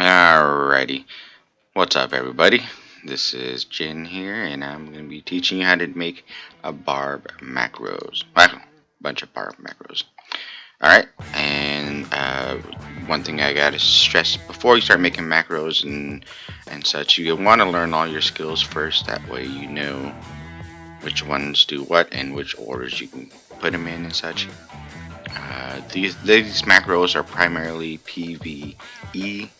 Alrighty, what's up everybody? This is Jin here, and I'm going to be teaching you how to make a Barb macros. Well, a bunch of Barb macros. Alright, and one thing I gotta stress before you start making macros and such, you want to learn all your skills first. That way you know which ones do what and which orders you can put them in and such. These macros are primarily PvE.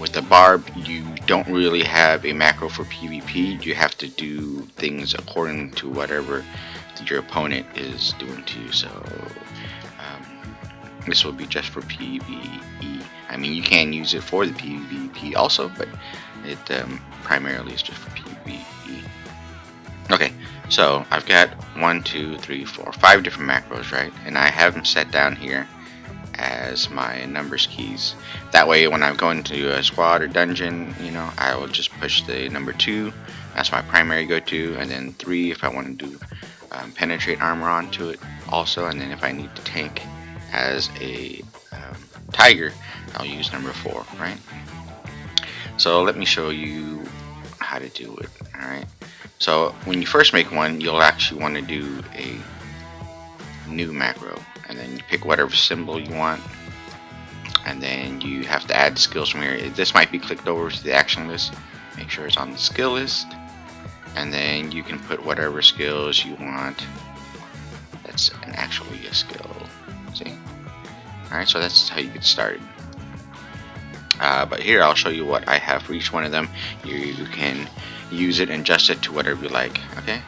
With the Barb, you don't really have a macro for PvP. You have to do things according to whatever your opponent is doing to you. So this will be just for PvE. I mean, you can use it for the PvP also, but it primarily is just for PvE. Okay, so I've got 1, 2, 3, 4, 5 different macros, right? And I have them set down here as my numbers keys. That way when I'm going to a squad or dungeon, you know, I will just push the number 2. That's my primary go-to, and then 3 if I want to do penetrate armor onto it also, and then if I need to tank as a tiger, I'll use number 4, right? So let me show you how to do it. Alright, so when you first make one, you'll actually want to do a new macro, and then you pick whatever symbol you want, and then you have to add skills from here. This might be clicked over to the action list. Make sure it's on the skill list, and then you can put whatever skills you want. That's actually a skill. See? Alright, so that's how you get started. But here I'll show you what I have for each one of them. You can use it and adjust it to whatever you like. Okay,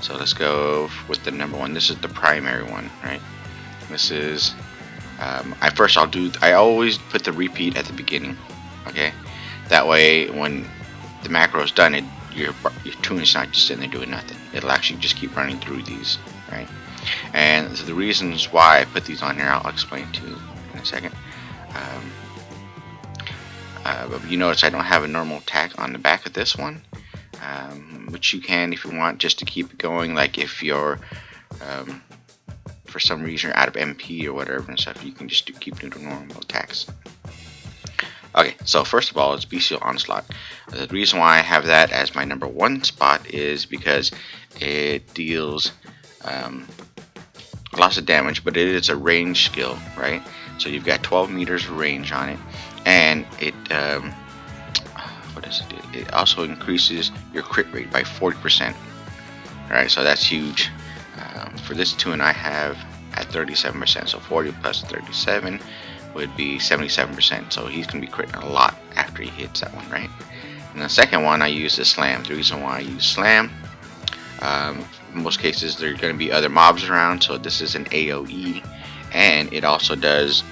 so let's go with the number 1. This is the primary one, right? This is I always put the repeat at the beginning. Okay, that way when the macro is done, your tune is not just sitting there doing nothing. It'll actually just keep running through these, right? And so the reasons why I put these on here, I'll explain to you in a second. But you notice I don't have a normal tack on the back of this one, which you can if you want, just to keep it going. Like if you're for some reason you're out of MP or whatever and stuff, you can just keep doing normal attacks. Okay, so first of all, it's Bestial Onslaught. The reason why I have that as my number 1 spot is because it deals lots of damage, but it is a range skill, right? So you've got 12 meters of range on it, and it what does it do? It also increases your crit rate by 40%. Alright, so that's huge. For this tune I have at 37%, so 40 plus 37 would be 77%, so he's going to be critting a lot after he hits that one, right? And the second one I use the Slam. The reason why I use Slam, in most cases there are going to be other mobs around, so this is an AoE, and it also does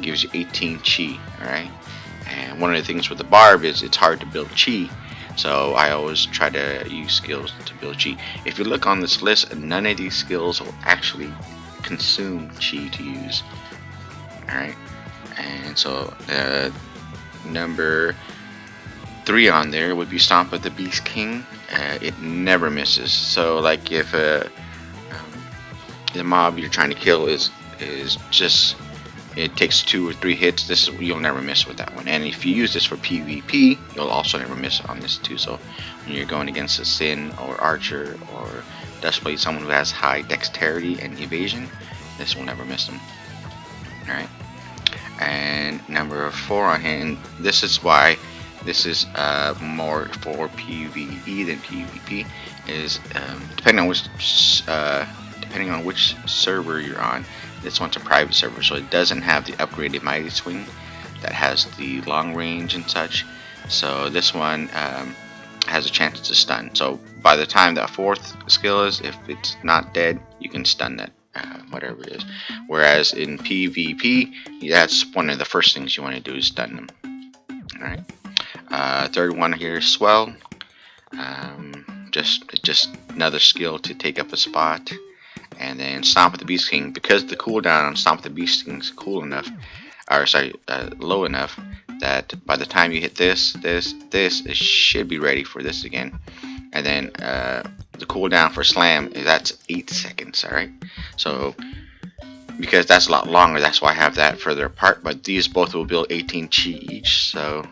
gives you 18 chi, alright? And one of the things with the Barb is it's hard to build chi, so I always try to use skills to build chi. If you look on this list, none of these skills will actually consume chi to use. Alright, and so number 3 on there would be Stomp of the Beast King. It never misses. So like if the mob you're trying to kill is just, it takes 2 or 3 hits, you'll never miss with that one. And if you use this for PvP, you'll also never miss on this too. So when you're going against a Sin or Archer or Dustblade, someone who has high dexterity and evasion, this will never miss them. Alright, and number 4 on here, and this is why this is more for PvE than PvP, is depending on which server you're on. This one's a private server, so it doesn't have the upgraded Mighty Swing that has the long range and such. So this one has a chance to stun. So by the time that 4th skill is, if it's not dead, you can stun that, whatever it is. Whereas in PvP, that's one of the first things you want to do is stun them. Alright. 3rd one here is Swell. Just another skill to take up a spot. And then Stomp of the Beast King, because the cooldown on Stomp of the Beast King is low enough that by the time you hit this, it should be ready for this again. And then the cooldown for Slam is that's 8 seconds. Alright, so because that's a lot longer. That's why I have that further apart. But these both will build 18 chi each, so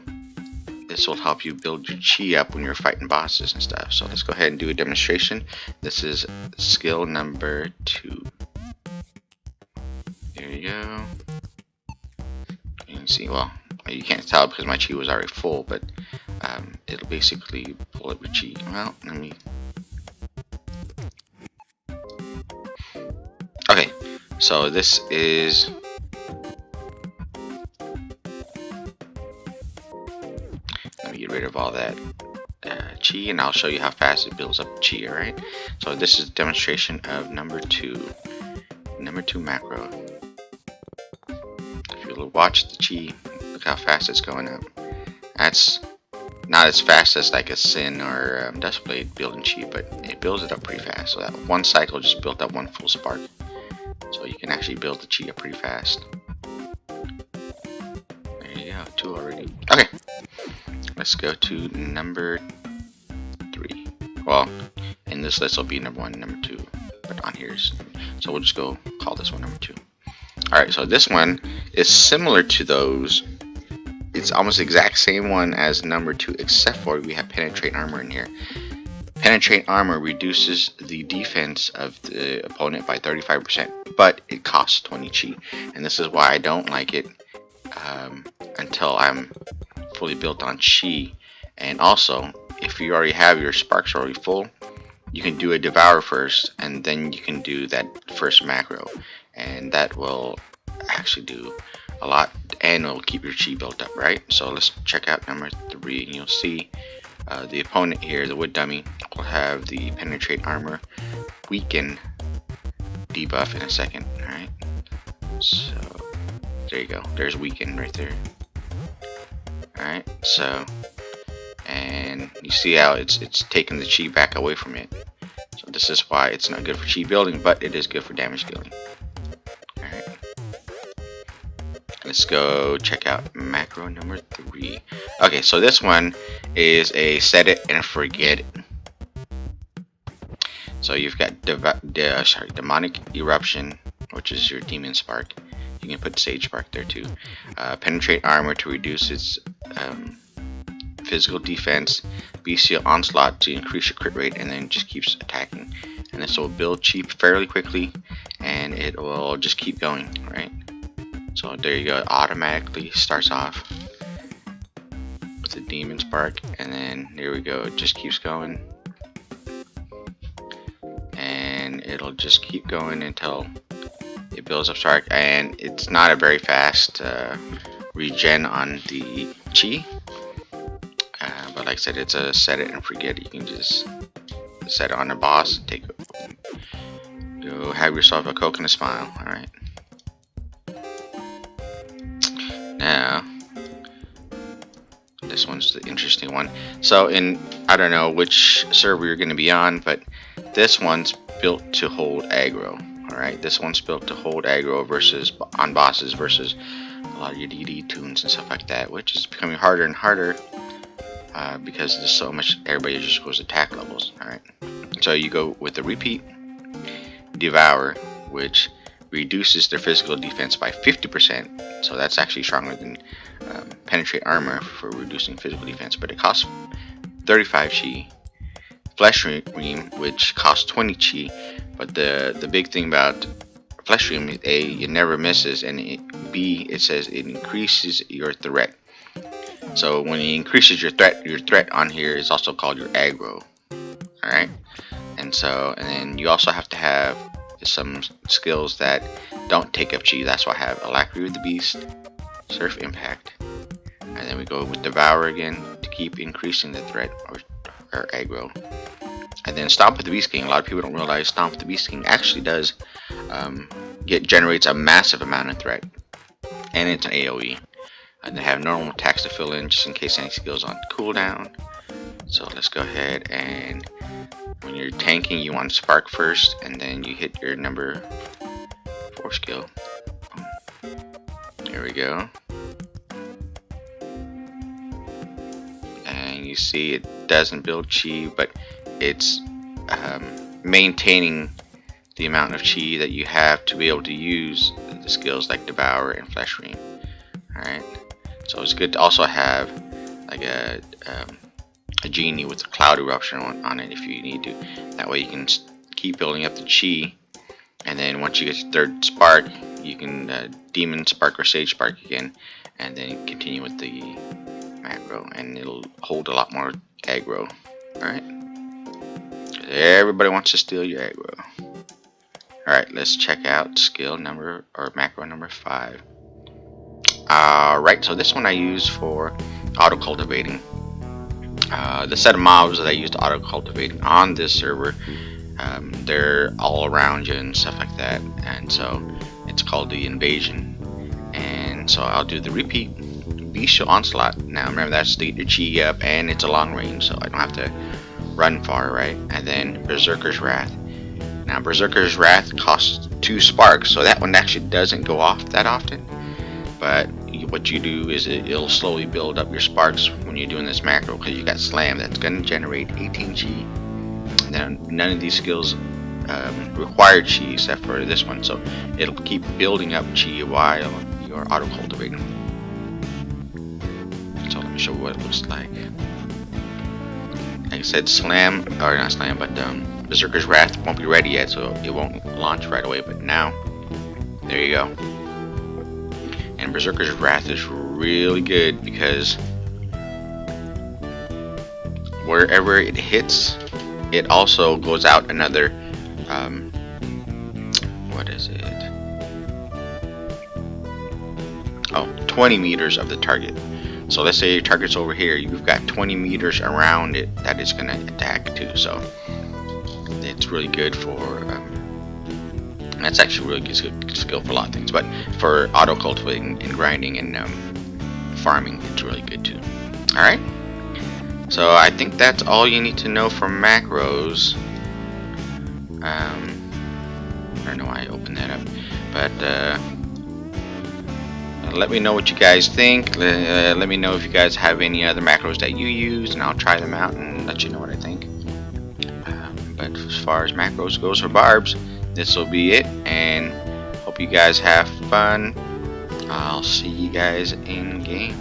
this will help you build your chi up when you're fighting bosses and stuff. So let's go ahead and do a demonstration. This is skill number 2. There you go. You can see, well, you can't tell because my chi was already full, but it'll basically pull up your chi. Well, let me. Okay, so this is. Let me get rid of all that chi, and I'll show you how fast it builds up chi. Alright, so this is a demonstration of number 2 macro. If you watch the chi, look how fast it's going up. That's not as fast as like a Sin or Dustblade building chi, but it builds it up pretty fast. So that one cycle just built up 1 full spark. So you can actually build the chi up pretty fast. There you go, 2 already. Okay, let's go to number 3. Well, in this list will be number 1 and number 2, but on here's, so we'll just go call this one number 2. Alright, so this one is similar to those. It's almost the exact same one as number 2, except for we have penetrate armor in here. Penetrate armor reduces the defense of the opponent by 35%, but it costs 20 chi, and this is why I don't like it until I'm fully built on chi. And also, if you already have your sparks already full, you can do a devour first, and then you can do that first macro, and that will actually do a lot, and it'll keep your chi built up, right? So let's check out number 3, and you'll see the opponent here, the wood dummy, will have the penetrate armor weaken debuff in a second. Alright, so there you go, there's weaken right there. Alright, so, and you see how it's taking the chi back away from it. So this is why it's not good for chi building, but it is good for damage dealing. Alright, let's go check out macro number 3. Okay, so this one is a set it and forget it. So you've got demonic eruption, which is your demon spark. You can put sage spark there too. Penetrate armor to reduce its physical defense. Bestial onslaught to increase your crit rate, and then just keeps attacking. And this will build cheap fairly quickly, and it will just keep going, right? So there you go. It automatically starts off with the demon spark, and then there we go. It just keeps going, and it'll just keep going until it builds up spark. And it's not a very fast regen on the chi, but like I said, it's a set it and forget it. You can just set it on a boss, take it, go have yourself a coconut smile. All right. Now, this one's the interesting one. So I don't know which server you're going to be on, but this one's built to hold aggro. Alright, this one's built to hold aggro versus on bosses versus a lot of your DD tunes and stuff like that, which is becoming harder and harder because there's so much, everybody just goes attack levels. Alright, so you go with the repeat, devour, which reduces their physical defense by 50%, so that's actually stronger than penetrate armor for reducing physical defense, but it costs 35 chi. Flesh Ream, which costs 20 chi, but the big thing about Flesh Ream is A, it never misses, and B, it says it increases your threat. So when it increases your threat on here is also called your aggro. Alright, and then you also have to have some skills that don't take up chi. That's why I have Alacrity with the Beast, Surf Impact, and then we go with Devour again to keep increasing the threat or aggro. And then Stomp with the Beast King. A lot of people don't realize Stomp with the Beast King actually does generates a massive amount of threat, and it's an AoE. And they have normal attacks to fill in just in case any skills on cooldown. So let's go ahead, and when you're tanking, you want to spark first, and then you hit your number 4 skill. There we go. And you see it doesn't build chi, but it's maintaining the amount of chi that you have to be able to use the skills like Devour and Flesh Ream. Alright, so it's good to also have like a genie with a cloud eruption on it if you need to. That way you can keep building up the chi, and then once you get your third spark, you can demon spark or sage spark again, and then continue with the macro, and it'll hold a lot more aggro. Alright, everybody wants to steal your aggro. Alright, let's check out skill number or macro number 5. Alright, so this one I use for auto-cultivating. The set of mobs that I used auto-cultivating on this server, they're all around you and stuff like that, and so it's called the invasion. And so I'll do the repeat Bestial Onslaught. Now remember, that's to get your chi up, and it's a long range, so I don't have to run far, right? And then Berserker's Wrath. Now Berserker's Wrath costs 2 sparks, so that one actually doesn't go off that often. But what you do is it'll slowly build up your sparks when you're doing this macro, because you got Slam that's going to generate 18 chi. Now none of these skills require chi except for this one, so it'll keep building up chi while you're auto-cultivating. So let me show you what it looks like. Like I said, Slam, or not Slam, but Berserker's Wrath won't be ready yet, so it won't launch right away, but now, there you go. And Berserker's Wrath is really good because wherever it hits, it also goes out another, what is it? Oh, 20 meters of the target. So let's say your target's over here, you've got 20 meters around it that it's going to attack too, so it's really good for, that's actually really good skill for a lot of things, but for auto-cultivating and grinding and farming, it's really good too. Alright, so I think that's all you need to know for macros. I don't know why I opened that up, but let me know what you guys think. Let me know if you guys have any other macros that you use, and I'll try them out and let you know what I think. But as far as macros goes for Barbs, this will be it, and hope you guys have fun. I'll see you guys in game.